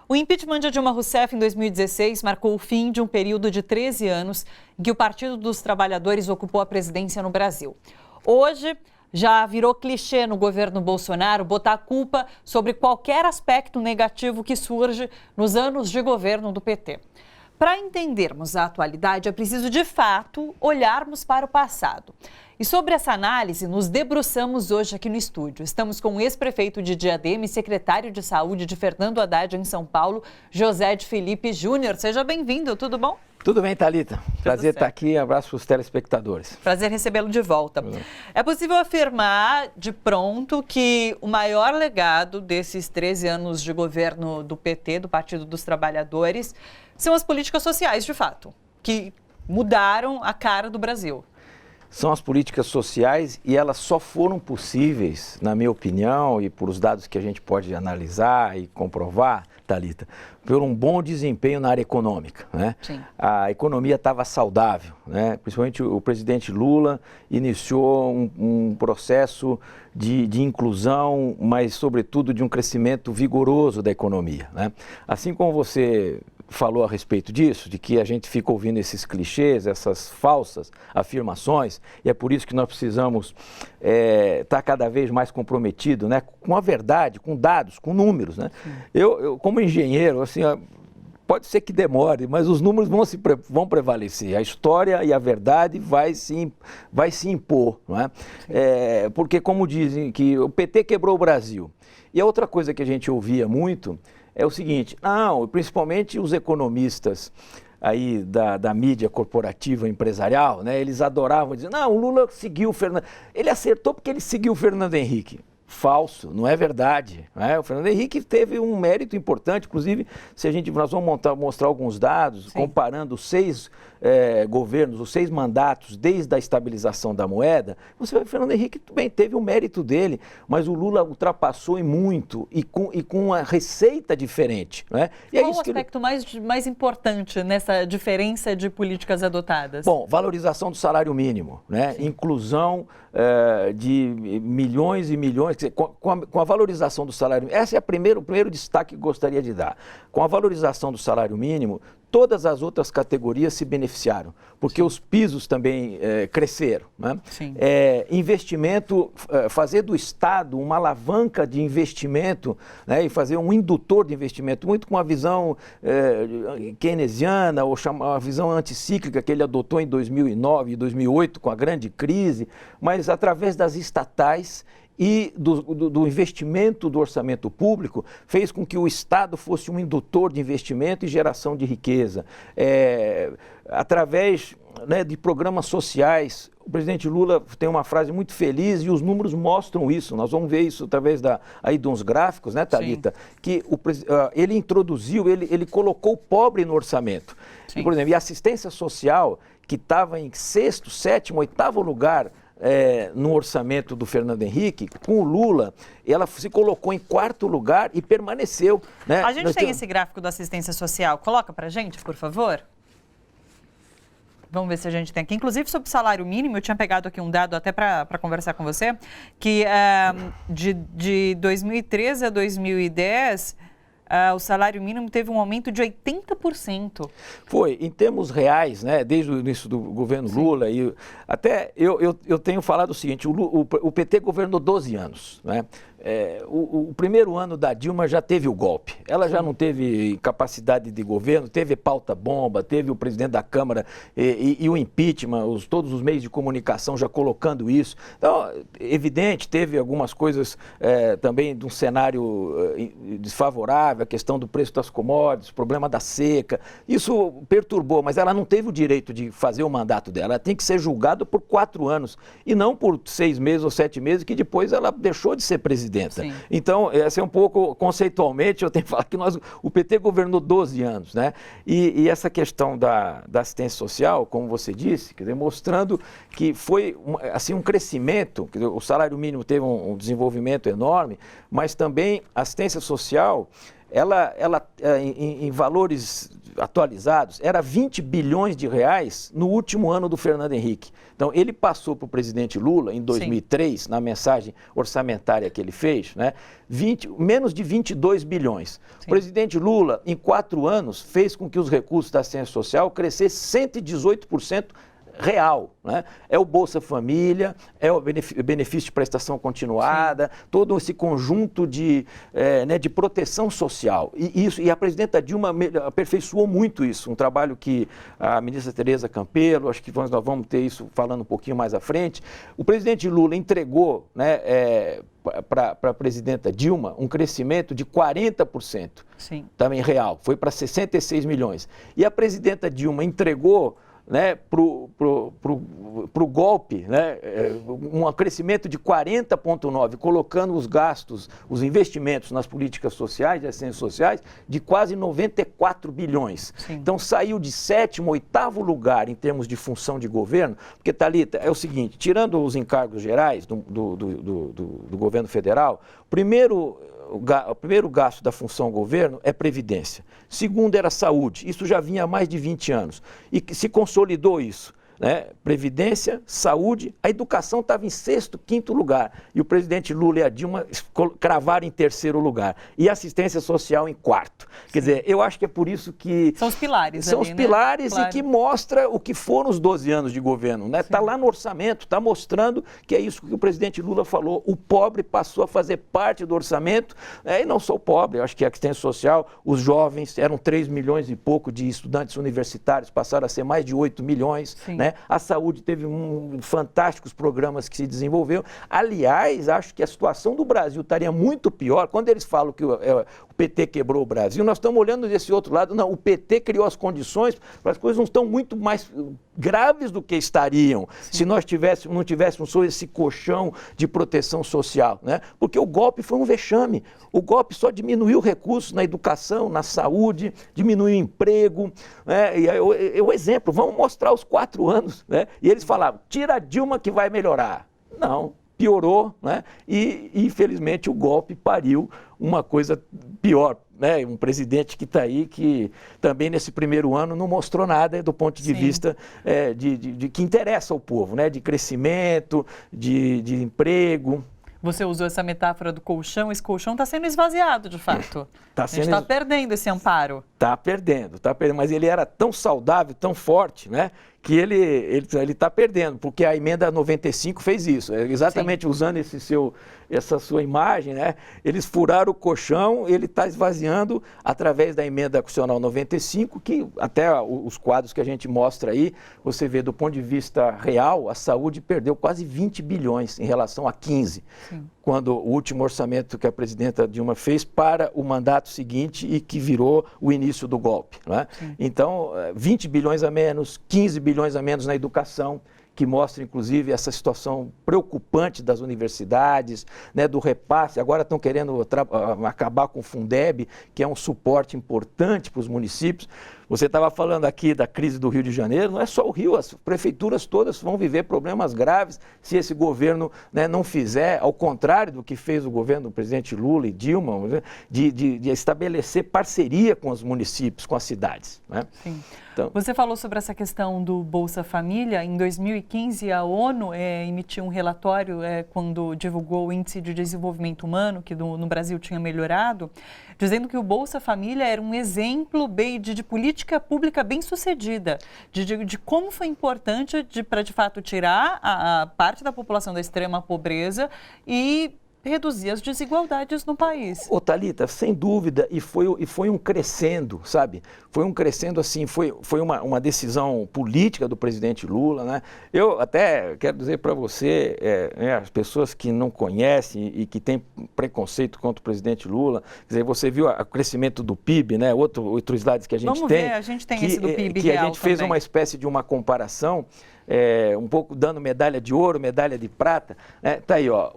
O impeachment de Dilma Rousseff em 2016 marcou o fim de um período de 13 anos em que o Partido dos Trabalhadores ocupou a presidência no Brasil. Hoje, já virou clichê no governo Bolsonaro botar a culpa sobre qualquer aspecto negativo que surge nos anos de governo do PT. Para entendermos a atualidade, é preciso, de fato, olharmos para o passado. E sobre essa análise, nos debruçamos hoje aqui no estúdio. Estamos com o ex-prefeito de Diadema e secretário de Saúde de Fernando Haddad em São Paulo, José de Felipe Júnior. Seja bem-vindo, tudo bom? Tudo bem, Thalita. Prazer estar aqui. Abraço para os telespectadores. Prazer recebê-lo de volta. É possível afirmar de pronto que o maior legado desses 13 anos de governo do PT, do Partido dos Trabalhadores, são as políticas sociais, de fato, que mudaram a cara do Brasil. São as políticas sociais e elas só foram possíveis, na minha opinião, e por os dados que a gente pode analisar e comprovar, Thalita, por um bom desempenho na área econômica, né? Sim. A economia estava saudável, né? Principalmente o presidente Lula iniciou um processo de inclusão, mas sobretudo de um crescimento vigoroso da economia, né? Assim como você falou a respeito disso, de que a gente fica ouvindo esses clichês, essas falsas afirmações, e é por isso que nós precisamos estar cada vez mais comprometido, né, com a verdade, com dados, com números, né? Eu como engenheiro, assim, pode ser que demore, mas os números vão prevalecer. A história e a verdade vai se impor, não é? Porque, como dizem, que o PT quebrou o Brasil. E a outra coisa que a gente ouvia muito é o seguinte: principalmente os economistas aí da mídia corporativa empresarial, né, eles adoravam dizer, o Lula seguiu o Fernando, ele acertou porque ele seguiu o Fernando Henrique. Falso, não é verdade, né? O Fernando Henrique teve um mérito importante, inclusive nós vamos mostrar alguns dados, sim, comparando os 6 governos, os 6 mandatos desde a estabilização da moeda. Você vê que o Fernando Henrique também teve o mérito dele, mas o Lula ultrapassou em muito e com uma receita diferente, né? E qual o aspecto mais importante nessa diferença de políticas adotadas? Bom, valorização do salário mínimo, né? Inclusão de milhões e milhões, quer dizer, com a valorização do salário mínimo, esse é o primeiro destaque que gostaria de dar. Com a valorização do salário mínimo, todas as outras categorias se beneficiaram, porque sim, os pisos também cresceram, né? Sim. Investimento, fazer do Estado uma alavanca de investimento, né, e fazer um indutor de investimento, muito com a visão keynesiana, ou a visão anticíclica que ele adotou em 2009 e 2008, com a grande crise, mas através das estatais e do investimento do orçamento público, fez com que o Estado fosse um indutor de investimento e geração de riqueza. Através, né, de programas sociais, o presidente Lula tem uma frase muito feliz e os números mostram isso. Nós vamos ver isso através de uns gráficos, né, Thalita? Sim. Que ele introduziu, ele colocou o pobre no orçamento. E, por exemplo, e a assistência social, que estava em 6º, 7º, 8º lugar no orçamento do Fernando Henrique, com o Lula, ela se colocou em 4º lugar e permaneceu, né? A gente tem esse gráfico da assistência social. Coloca pra gente, por favor. Vamos ver se a gente tem aqui. Inclusive, sobre o salário mínimo, eu tinha pegado aqui um dado até para conversar com você, que de 2013 a 2010... o salário mínimo teve um aumento de 80%. Foi, em termos reais, né, desde o início do governo sim, Lula, e até eu tenho falado o seguinte, o PT governou 12 anos, né? O primeiro ano da Dilma já teve o golpe, ela já não teve capacidade de governo, teve pauta-bomba, teve o presidente da Câmara e o impeachment, todos os meios de comunicação já colocando isso. Então, evidente, teve algumas coisas também de um cenário desfavorável, a questão do preço das commodities, o problema da seca, isso perturbou, mas ela não teve o direito de fazer o mandato dela, ela tem que ser julgada por 4 anos e não por 6 meses ou 7 meses, que depois ela deixou de ser presidente. Sim. Então, essa é um pouco, conceitualmente, eu tenho que falar que o PT governou 12 anos, né? E essa questão da assistência social, como você disse, quer dizer, mostrando que foi assim, um crescimento, quer dizer, o salário mínimo teve um desenvolvimento enorme, mas também a assistência social, ela em valores atualizados, era 20 bilhões de reais no último ano do Fernando Henrique. Então, ele passou para o presidente Lula, em 2003, Sim. na mensagem orçamentária que ele fez, né, menos de 22 bilhões. Sim. O presidente Lula, em 4 anos, fez com que os recursos da assistência social crescessem 118% real, né? É o Bolsa Família, é o benefício de prestação continuada, Sim. todo esse conjunto de proteção social. E a presidenta Dilma aperfeiçoou muito isso, um trabalho que a ministra Tereza Campelo, acho que nós vamos ter isso falando um pouquinho mais à frente. O presidente Lula entregou, né, para a presidenta Dilma um crescimento de 40%, Sim. também real, foi para 66 milhões. E a presidenta Dilma entregou, né, para o golpe, né, um crescimento de 40,9%, colocando os gastos, os investimentos nas políticas sociais, de assistência sociais, de quase 94 bilhões. Sim. Então saiu de 7º, 8º lugar em termos de função de governo, porque, Thalita, é o seguinte, tirando os encargos gerais do governo federal, o primeiro gasto da função governo é previdência. Segundo era saúde. Isso já vinha há mais de 20 anos. E se consolidou isso, né? Previdência, saúde, a educação estava em 6º, 5º lugar. E o presidente Lula e a Dilma cravaram em 3º lugar. E assistência social em 4º. Quer dizer, eu acho que é por isso que... São os pilares São ali, os pilares, né? Claro. E que mostra o que foram os 12 anos de governo, né? Está lá no orçamento, está mostrando que é isso que o presidente Lula falou. O pobre passou a fazer parte do orçamento, e não só o pobre, eu acho que a assistência social, os jovens, eram 3 milhões e pouco de estudantes universitários, passaram a ser mais de 8 milhões, né? A saúde teve fantásticos programas que se desenvolveram. Aliás, acho que a situação do Brasil estaria muito pior. Quando eles falam que o PT quebrou o Brasil, nós estamos olhando desse outro lado. Não, o PT criou as condições para as coisas não estão muito mais graves do que estariam Sim. se nós não tivéssemos só esse colchão de proteção social, né? Porque o golpe foi um vexame. O golpe só diminuiu recursos na educação, na saúde, diminuiu o emprego, né? E o exemplo, vamos mostrar os 4 anos, né? E eles falavam, tira a Dilma que vai melhorar. Não, piorou, né? E infelizmente o golpe pariu uma coisa pior, né? Um presidente que está aí, que também nesse primeiro ano não mostrou nada do ponto de Sim. vista de que interessa ao povo, né? De crescimento, de emprego. Você usou essa metáfora do colchão, esse colchão está sendo esvaziado, de fato. A gente está perdendo esse amparo. Está perdendo, mas ele era tão saudável, tão forte, né? Que ele está perdendo, porque a emenda 95 fez isso, exatamente Sim. usando essa sua imagem, né? Eles furaram o colchão, ele está esvaziando através da emenda constitucional 95, que até os quadros que a gente mostra aí, você vê do ponto de vista real, a saúde perdeu quase 20 bilhões em relação a 15, Sim. quando o último orçamento que a presidenta Dilma fez para o mandato seguinte e que virou o início do golpe, né? Então, 20 bilhões a menos, 15 bilhões a menos na educação, que mostra, inclusive, essa situação preocupante das universidades, né, do repasse. Agora estão querendo acabar com o Fundeb, que é um suporte importante para os municípios. Você estava falando aqui da crise do Rio de Janeiro, não é só o Rio, as prefeituras todas vão viver problemas graves se esse governo, né, não fizer, ao contrário do que fez o governo do presidente Lula e Dilma, de estabelecer parceria com os municípios, com as cidades, né? Sim. Então, você falou sobre essa questão do Bolsa Família. Em 2015, a ONU emitiu um relatório quando divulgou o Índice de Desenvolvimento Humano, que no Brasil tinha melhorado, dizendo que o Bolsa Família era um exemplo de política pública bem sucedida, de como foi importante para, de fato, tirar a parte da população da extrema pobreza e reduzir as desigualdades no país. Ô, Thalita, sem dúvida, e foi um crescendo, sabe? Foi um crescendo assim, foi uma decisão política do presidente Lula, né? Eu até quero dizer para você, as pessoas que não conhecem e que têm preconceito contra o presidente Lula, quer dizer, você viu o crescimento do PIB, né? Outro slide que a gente Vamos tem. Ver, a gente tem esse do PIB que real a gente fez também. Uma espécie de uma comparação, um pouco dando medalha de ouro, medalha de prata, né? Tá aí, ó,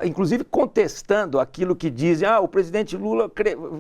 inclusive contestando aquilo que dizem, o presidente Lula,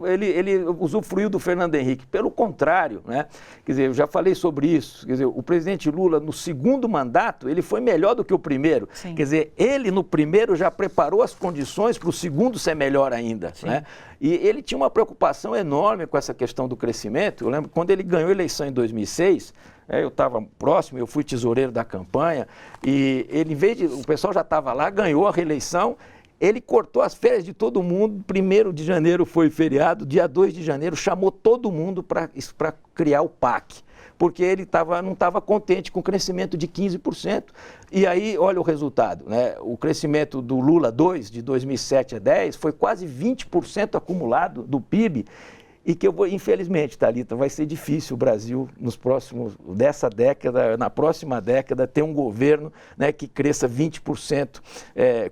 ele usufruiu do Fernando Henrique. Pelo contrário, né? Quer dizer, eu já falei sobre isso. Quer dizer, o presidente Lula, no segundo mandato, ele foi melhor do que o primeiro. Sim. Quer dizer, ele no primeiro já preparou as condições para o segundo ser melhor ainda, né? E ele tinha uma preocupação enorme com essa questão do crescimento. Eu lembro quando ele ganhou a eleição em 2006, eu estava próximo, eu fui tesoureiro da campanha, e ele, em vez de, o pessoal já estava lá, ganhou a reeleição, ele cortou as férias de todo mundo, 1º de janeiro foi feriado, dia 2 de janeiro chamou todo mundo para criar o PAC, porque ele não estava contente com o crescimento de 15%. E aí, olha o resultado, né? O crescimento do Lula 2, de 2007 a 10, foi quase 20% acumulado do PIB, e que infelizmente, Thalita, vai ser difícil o Brasil, na próxima década, ter um governo, né, que cresça 20%,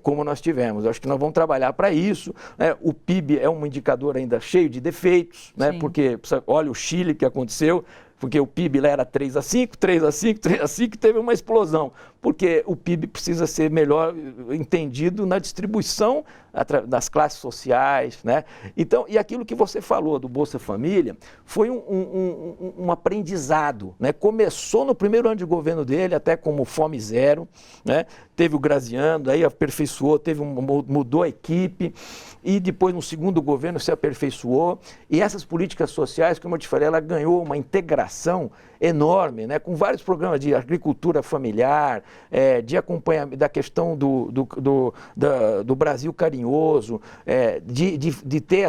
como nós tivemos. Eu acho que nós vamos trabalhar para isso, né? O PIB é um indicador ainda cheio de defeitos, né? Porque, olha o Chile que aconteceu, porque o PIB lá era 3 a 5, 3 a 5, 3 a 5, teve uma explosão, porque o PIB precisa ser melhor entendido na distribuição das classes sociais, né? Então, e aquilo que você falou do Bolsa Família foi um aprendizado, né? Começou no primeiro ano de governo dele, até como Fome Zero, né? Teve o Graziano, aí aperfeiçoou, mudou a equipe, e depois no segundo governo se aperfeiçoou, e essas políticas sociais, como eu te falei, ela ganhou uma integração enorme, né? Com vários programas de agricultura familiar, de acompanhamento da questão do Brasil carinhoso, de ter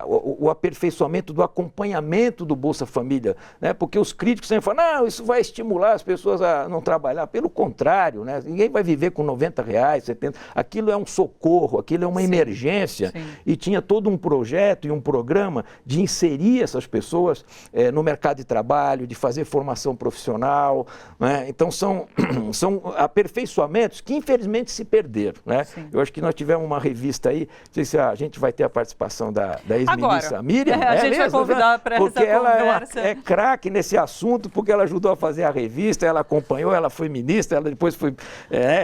o aperfeiçoamento do acompanhamento do Bolsa Família, né? Porque os críticos sempre falam, não, isso vai estimular as pessoas a não trabalhar. Pelo contrário, né? Ninguém vai viver com R$90, 70, aquilo é um socorro, aquilo é uma emergência, e tinha todo um projeto e um programa de inserir essas pessoas no mercado de trabalho, de fazer formação profissional, né? Então são aperfeiçoamentos que infelizmente se perderam, né? Eu acho que nós tivemos uma revista aí, não sei se a gente vai ter a participação da ex-ministra Miriam, a gente vai convidar para essa porque ela conversa. é craque nesse assunto, porque ela ajudou a fazer a revista, ela acompanhou, ela foi ministra, ela depois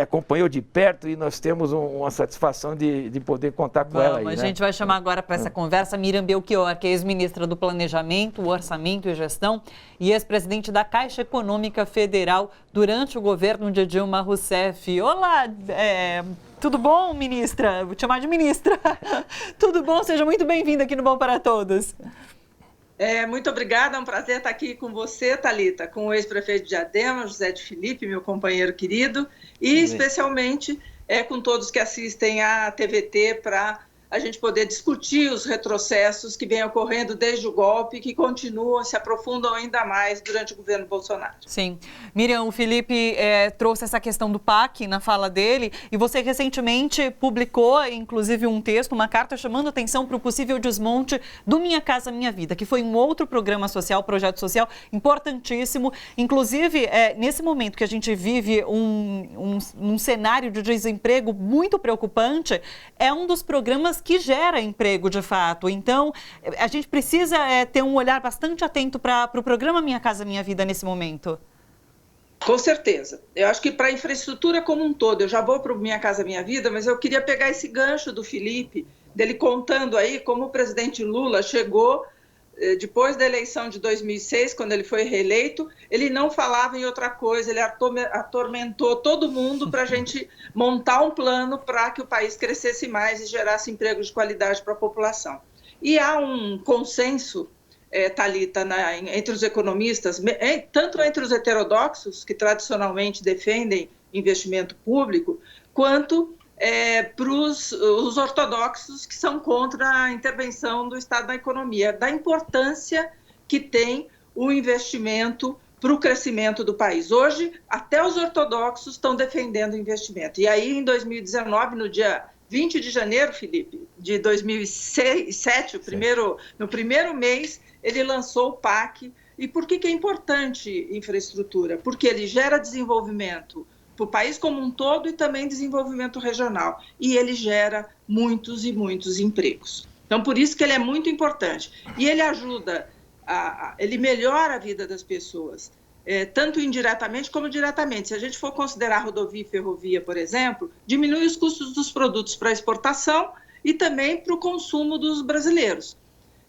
acompanhou de perto, e nós temos uma satisfação de poder contar com ela aí, a gente vai chamar agora para essa conversa Miriam Belchior, que é ex-ministra do Planejamento, Orçamento e Gestão e ex-presidente da Caixa Econômica Federal durante o governo de Dilma Rousseff. Olá, tudo bom, ministra? Vou te chamar de ministra. Tudo bom? Seja muito bem-vinda aqui no Bom para Todos. Muito obrigada, é um prazer estar aqui com você, Thalita, com o ex-prefeito de Diadema, José de Filipe, meu companheiro querido, e especialmente com todos que assistem à TVT, para a gente poder discutir os retrocessos que vêm ocorrendo desde o golpe, que continuam, se aprofundam ainda mais durante o governo Bolsonaro. Sim. Miriam, o Felipe trouxe essa questão do PAC na fala dele, e você recentemente publicou, inclusive, um texto, uma carta chamando atenção para o possível desmonte do Minha Casa Minha Vida, que foi um outro programa social, projeto social importantíssimo. Inclusive, nesse momento que a gente vive um cenário de desemprego muito preocupante, é um dos programas que gera emprego de fato. Então, a gente precisa ter um olhar bastante atento para o programa Minha Casa Minha Vida nesse momento. Com certeza. Eu acho que para a infraestrutura como um todo, eu já vou para o Minha Casa Minha Vida, mas eu queria pegar esse gancho do Felipe, dele contando aí como o presidente Lula chegou, depois da eleição de 2006, quando ele foi reeleito, ele não falava em outra coisa, ele atormentou todo mundo para a gente montar um plano para que o país crescesse mais e gerasse empregos de qualidade para a população. E há um consenso, Thalita, entre os economistas, tanto entre os heterodoxos, que tradicionalmente defendem investimento público, quanto para os ortodoxos, que são contra a intervenção do Estado na economia, da importância que tem o investimento para o crescimento do país. Hoje, até os ortodoxos estão defendendo o investimento. E aí, em 2019, no dia 20 de janeiro, Felipe, de 2007, no primeiro mês, ele lançou o PAC. E por que é importante infraestrutura? Porque ele gera desenvolvimento para o país como um todo e também desenvolvimento regional. E ele gera muitos e muitos empregos. Então, por isso que ele é muito importante. E ele ajuda, ele melhora a vida das pessoas. tanto indiretamente como diretamente. Se a gente for considerar rodovia e ferrovia, por exemplo, diminui os custos dos produtos para exportação e também para o consumo dos brasileiros.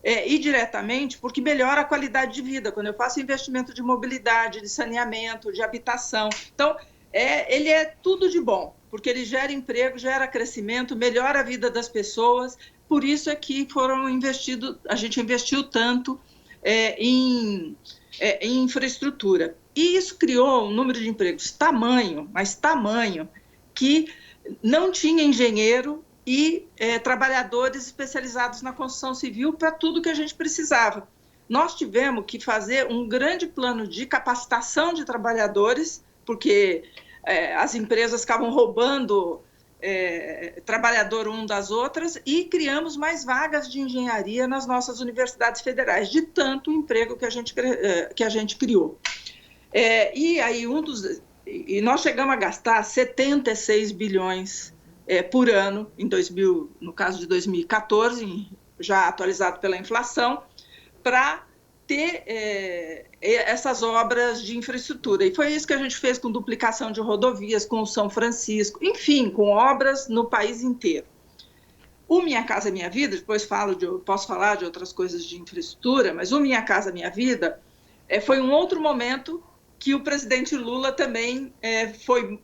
E diretamente, porque melhora a qualidade de vida, quando eu faço investimento de mobilidade, de saneamento, de habitação. Então, ele é tudo de bom, porque ele gera emprego, gera crescimento, melhora a vida das pessoas. Por isso é que a gente investiu tanto em infraestrutura. E isso criou um número de empregos tamanho, que não tinha engenheiro e trabalhadores especializados na construção civil para tudo que a gente precisava. Nós tivemos que fazer um grande plano de capacitação de trabalhadores, porque as empresas ficavam roubando trabalhador um das outras, e criamos mais vagas de engenharia nas nossas universidades federais, de tanto emprego que a gente criou. E aí nós chegamos a gastar 76 bilhões por ano, no caso de 2014, já atualizado pela inflação, para ter essas obras de infraestrutura. E foi isso que a gente fez com duplicação de rodovias, com o São Francisco, enfim, com obras no país inteiro. O Minha Casa Minha Vida, depois posso falar de outras coisas de infraestrutura, mas o Minha Casa Minha Vida foi um outro momento que o presidente Lula também foi...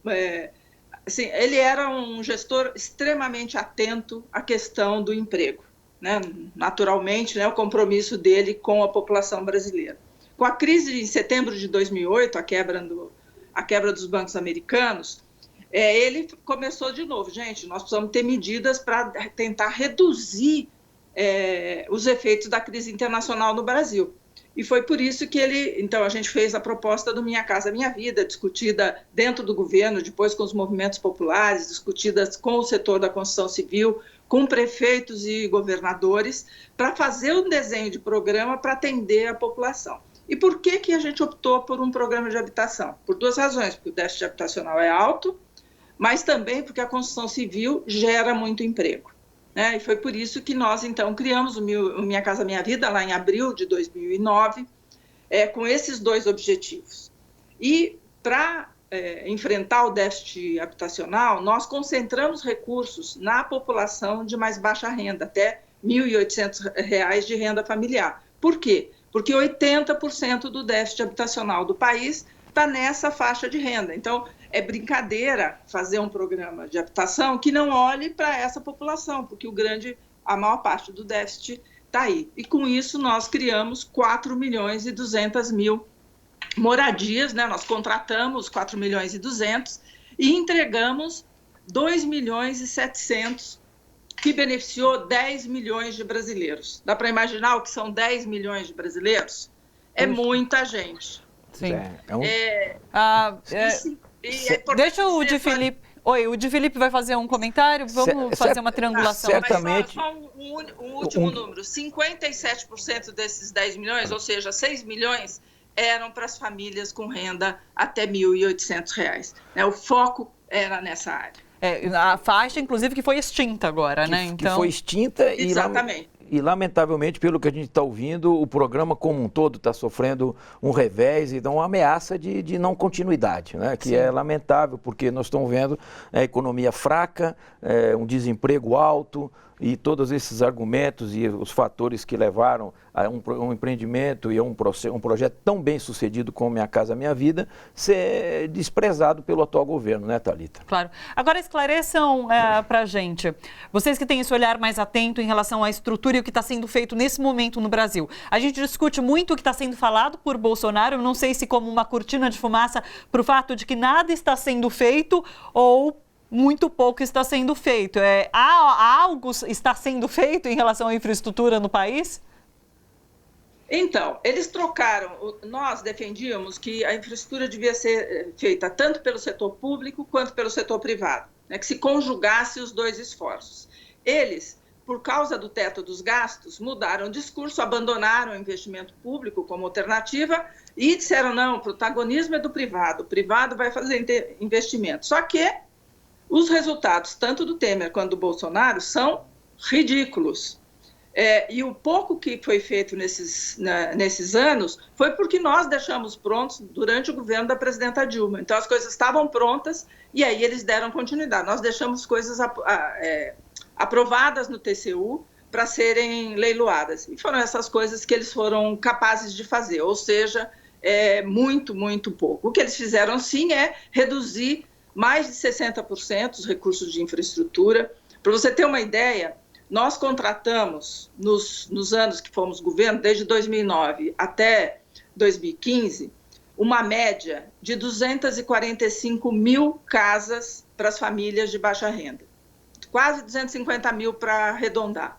assim, ele era um gestor extremamente atento à questão do emprego, né? Naturalmente, né, o compromisso dele com a população brasileira. Com a crise de setembro de 2008, a quebra dos bancos americanos, ele começou de novo. Gente, nós precisamos ter medidas para tentar reduzir os efeitos da crise internacional no Brasil. E foi por isso que então a gente fez a proposta do Minha Casa Minha Vida, discutida dentro do governo, depois com os movimentos populares, discutidas com o setor da construção civil, com prefeitos e governadores, para fazer um desenho de programa para atender a população. E por que a gente optou por um programa de habitação? Por duas razões: porque o déficit habitacional é alto, mas também porque a construção civil gera muito emprego. E foi por isso que nós, então, criamos o Minha Casa Minha Vida, lá em abril de 2009, com esses dois objetivos. E, para enfrentar o déficit habitacional, nós concentramos recursos na população de mais baixa renda, até R$ 1.800 de renda familiar. Por quê? Porque 80% do déficit habitacional do país está nessa faixa de renda. Então, é brincadeira fazer um programa de habitação que não olhe para essa população, porque a maior parte do déficit está aí. E com isso nós criamos 4.200.000 moradias, né? Nós contratamos 4.200.000 e entregamos 2.700.000, que beneficiou 10 milhões de brasileiros. Dá para imaginar o que são 10 milhões de brasileiros? É muita gente. Sim. Deixa o Di Felipe. Oi, o Di Felipe vai fazer um comentário. Vamos fazer uma triangulação. Certamente. Mas só um último número: 57% desses 10 milhões, ou seja, 6 milhões, eram para as famílias com renda até R$ 1.800. O foco era nessa área. A faixa, inclusive, que foi extinta agora, né? Então... Que foi extinta. Exatamente. E, lamentavelmente, pelo que a gente está ouvindo, o programa como um todo está sofrendo um revés e uma ameaça de não continuidade, né? Que Sim. É lamentável, porque nós estamos vendo a economia fraca, um desemprego alto, e todos esses argumentos e os fatores que levaram a um empreendimento e a um projeto tão bem sucedido como Minha Casa Minha Vida ser desprezado pelo atual governo, né, Thalita? Claro. Agora esclareçam para a gente, vocês que têm esse olhar mais atento em relação à estrutura e o que está sendo feito nesse momento no Brasil. A gente discute muito o que está sendo falado por Bolsonaro, não sei se como uma cortina de fumaça para o fato de que nada está sendo feito ou muito pouco está sendo feito. Algo está sendo feito em relação à infraestrutura no país? Então, eles trocaram. Nós defendíamos que a infraestrutura devia ser feita tanto pelo setor público quanto pelo setor privado, né, que se conjugasse os dois esforços. Eles, por causa do teto dos gastos, mudaram o discurso, abandonaram o investimento público como alternativa e disseram: não, o protagonismo é do privado, o privado vai fazer investimento. Só que os resultados, tanto do Temer quanto do Bolsonaro, são ridículos. E o pouco que foi feito nesses anos foi porque nós deixamos prontos durante o governo da presidenta Dilma. Então, as coisas estavam prontas e aí eles deram continuidade. Nós deixamos coisas aprovadas no TCU para serem leiloadas. E foram essas coisas que eles foram capazes de fazer, ou seja, muito, muito pouco. O que eles fizeram, sim, é reduzir mais de 60% os recursos de infraestrutura. Para você ter uma ideia, nós contratamos, nos anos que fomos governo, desde 2009 até 2015, uma média de 245 mil casas para as famílias de baixa renda. Quase 250 mil para arredondar.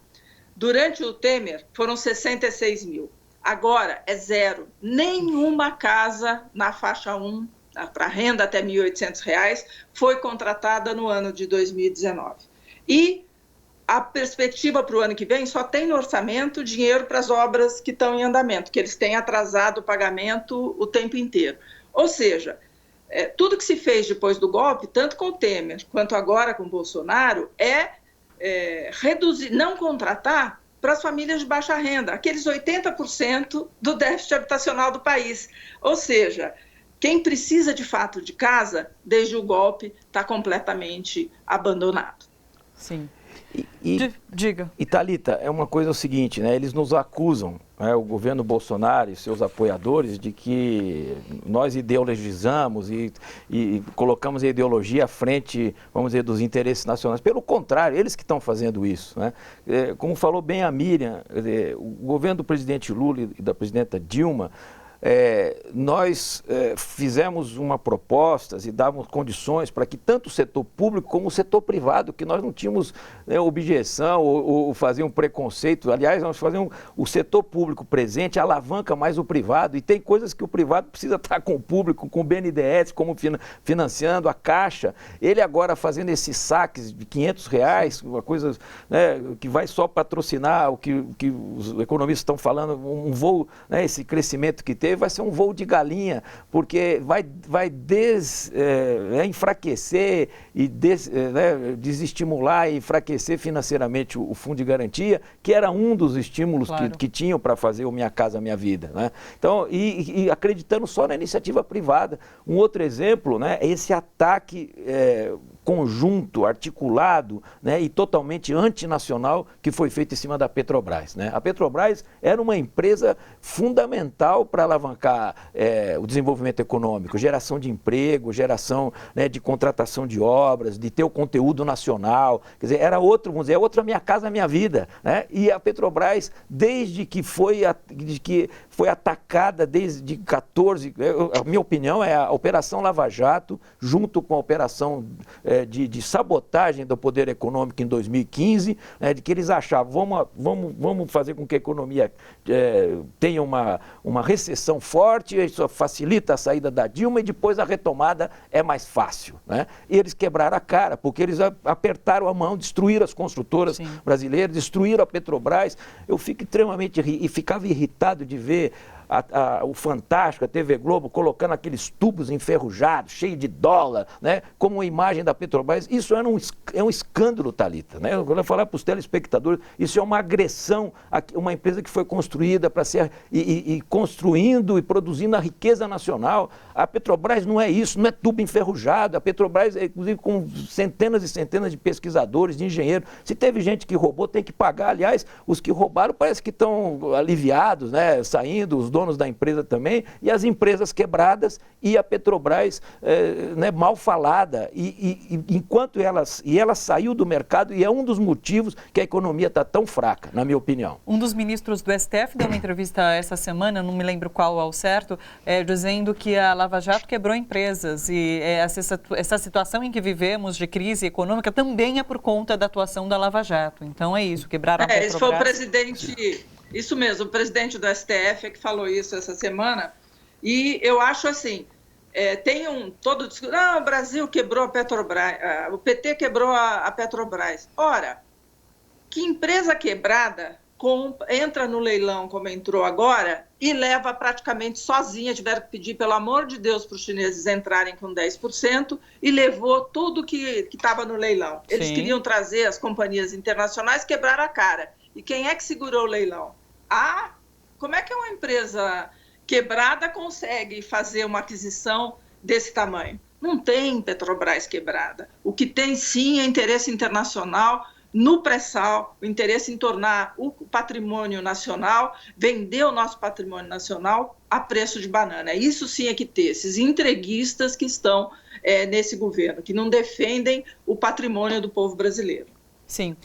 Durante o Temer, foram 66 mil. Agora é zero. Nenhuma casa na faixa 1, para renda até R$ 1.800, foi contratada no ano de 2019. E a perspectiva para o ano que vem só tem no orçamento dinheiro para as obras que estão em andamento, que eles têm atrasado o pagamento o tempo inteiro. Ou seja, tudo que se fez depois do golpe, tanto com o Temer quanto agora com o Bolsonaro, reduzir, não contratar para as famílias de baixa renda, aqueles 80% do déficit habitacional do país. Ou seja, quem precisa de fato de casa, desde o golpe, está completamente abandonado. Sim. Diga. E, Thalita, é uma coisa o seguinte, né? Eles nos acusam, né, o governo Bolsonaro e seus apoiadores, de que nós ideologizamos e colocamos a ideologia à frente, vamos dizer, dos interesses nacionais. Pelo contrário, eles que estão fazendo isso, né? Como falou bem a Miriam, o governo do presidente Lula e da presidenta Dilma, nós fizemos uma proposta e dávamos condições para que tanto o setor público como o setor privado, que nós não tínhamos objeção ou fazer um preconceito, aliás, nós fazemos o setor público presente, alavanca mais o privado, e tem coisas que o privado precisa estar com o público, com o BNDES, como financiando a Caixa, ele agora fazendo esses saques de R$500, uma coisa, né, que vai só patrocinar o que os economistas estão falando, um voo, né, esse crescimento que teve, vai ser um voo de galinha, porque vai enfraquecer e desestimular e enfraquecer financeiramente o Fundo de Garantia, que era um dos estímulos, claro, que tinham para fazer o Minha Casa Minha Vida, né? Então, e acreditando só na iniciativa privada. Um outro exemplo, né, é esse ataque conjunto, articulado, né, e totalmente antinacional que foi feito em cima da Petrobras, né? A Petrobras era uma empresa fundamental para alavancar o desenvolvimento econômico, geração de emprego, geração, né, de contratação de obras, de ter o conteúdo nacional, quer dizer, era outro, vamos dizer, outra Minha Casa Minha Vida, né? E a Petrobras, desde que foi atacada desde 14, a minha opinião é a Operação Lava Jato, junto com a operação de sabotagem do poder econômico em 2015, né, de que eles achavam, vamos fazer com que a economia tenha uma recessão forte, isso facilita a saída da Dilma e depois a retomada é mais fácil, né? E eles quebraram a cara, porque eles apertaram a mão, destruíram as construtoras, sim, brasileiras, destruíram a Petrobras. Eu fico ficava irritado de ver o Fantástico, a TV Globo, colocando aqueles tubos enferrujados, cheios de dólar, né, como uma imagem da Petrobras. Isso é um escândalo, Thalita, né? Eu vou falar para os telespectadores, isso é uma agressão a uma empresa que foi construída para ser, construindo e produzindo a riqueza nacional. A Petrobras não é isso, não é tubo enferrujado. A Petrobras é, inclusive, com centenas e centenas de pesquisadores, de engenheiros. Se teve gente que roubou, tem que pagar. Aliás, os que roubaram parece que estão aliviados, né, saindo, os donos da empresa também, e as empresas quebradas e a Petrobras né, mal falada. Enquanto ela saiu do mercado, e é um dos motivos que a economia está tão fraca, na minha opinião. Um dos ministros do STF deu uma entrevista essa semana, não me lembro qual ao certo, dizendo que a Lava Jato quebrou empresas e essa situação em que vivemos de crise econômica também é por conta da atuação da Lava Jato. Então é isso, quebraram a Petrobras. Esse foi o presidente... Isso mesmo, o presidente do STF é que falou isso essa semana, e eu acho assim, tem todo o discurso, o Brasil quebrou a Petrobras, o PT quebrou a Petrobras. Ora, que empresa quebrada entra no leilão como entrou agora e leva praticamente sozinha, tiveram que pedir, pelo amor de Deus, para os chineses entrarem com 10% e levou tudo que estava no leilão. Eles, sim, queriam trazer as companhias internacionais, quebraram a cara. E quem é que segurou o leilão? Como é que uma empresa quebrada consegue fazer uma aquisição desse tamanho? Não tem Petrobras quebrada. O que tem, sim, é interesse internacional no pré-sal, o interesse em tornar o patrimônio nacional, vender o nosso patrimônio nacional a preço de banana. Isso sim é que ter, esses entreguistas que estão nesse governo, que não defendem o patrimônio do povo brasileiro. Sim.